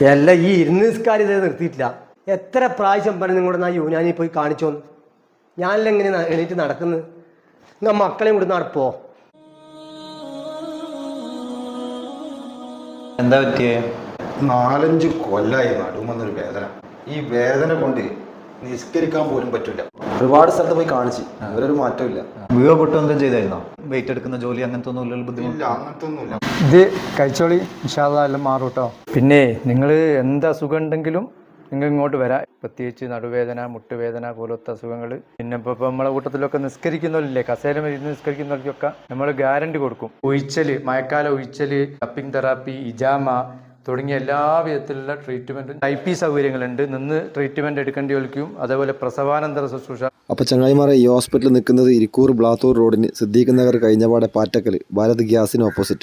എല്ലാം ഈ ഇരുന്ന് നിസ്കാരം ഇത് നിർത്തിയിട്ടില്ല. എത്ര പ്രാവശ്യം പറഞ്ഞു നിങ്ങളുടെ ആ യൂനാനി പോയി കാണിച്ചോന്ന്. ഞാനെല്ലാം എങ്ങനെ എണീറ്റ് നടക്കുന്നത്? നിങ്ങൾ മക്കളെയും കൂടി നടപ്പോ? എന്താ പറ്റിയേ? 4-5 കൊല്ലായി നടുമെന്നൊരു വേദന. ഈ വേദന കൊണ്ട് നിസ്കരിക്കാൻ പോലും പറ്റില്ല. ഒരുപാട് സ്ഥലത്ത് പോയി കാണിച്ചു, അവരൊരു മാറ്റമില്ല. വീഴോ പൊട്ടോ എന്തെങ്കിലും ചെയ്തായിരുന്നോ? വെയിറ്റ് എടുക്കുന്ന ജോലി അങ്ങനത്തെ ഒന്നും ഇല്ലല്ലോ? ബുദ്ധിമുട്ടില്ല, അങ്ങനത്തെ ഒന്നുമില്ല. ഇത് കഴിച്ചോളി, ഇൻഷാ അല്ലാഹ് എല്ലാം മാറും കേട്ടോ. പിന്നെ നിങ്ങൾ എന്ത് അസുഖം ഉണ്ടെങ്കിലും നിങ്ങൾ ഇങ്ങോട്ട് വരാം. പ്രത്യേകിച്ച് നടുവേദന, മുട്ടുവേദന പോലത്തെ അസുഖങ്ങൾ. പിന്നെ ഇപ്പോൾ നമ്മളെ കൂട്ടത്തിലൊക്കെ നിസ്കരിക്കുന്നവരില്ലേ, കസേര മരുന്ന് നിസ്കരിക്കുന്നവർക്കൊക്കെ നമ്മൾ ഗ്യാരണ്ടി കൊടുക്കും. ഒഴിച്ചൽ, മഴക്കാല ഒഴിച്ചൽ, കപ്പിംഗ് തെറാപ്പി, ഇജാമ തുടങ്ങിയ എല്ലാ വിധത്തിലുള്ള ട്രീറ്റ്മെൻറ്റും IP സൗകര്യങ്ങളുണ്ട്. നിന്ന് ട്രീറ്റ്മെൻറ്റ് എടുക്കേണ്ടി വയ്ക്കും. അതേപോലെ പ്രസവാനന്തര ശുശ്രൂഷ. അപ്പോൾ ചങ്ങായിമാരെ, ഈ ഹോസ്പിറ്റൽ നിൽക്കുന്നത് ഇരിക്കൂർ ബ്ലാത്തൂർ റോഡിന് സിദ്ദീഖ് നഗർ കഴിഞ്ഞപാടെ പാറ്റക്കൽ ഭാരത് ഗ്യാസിന് ഓപ്പോസിറ്റ്.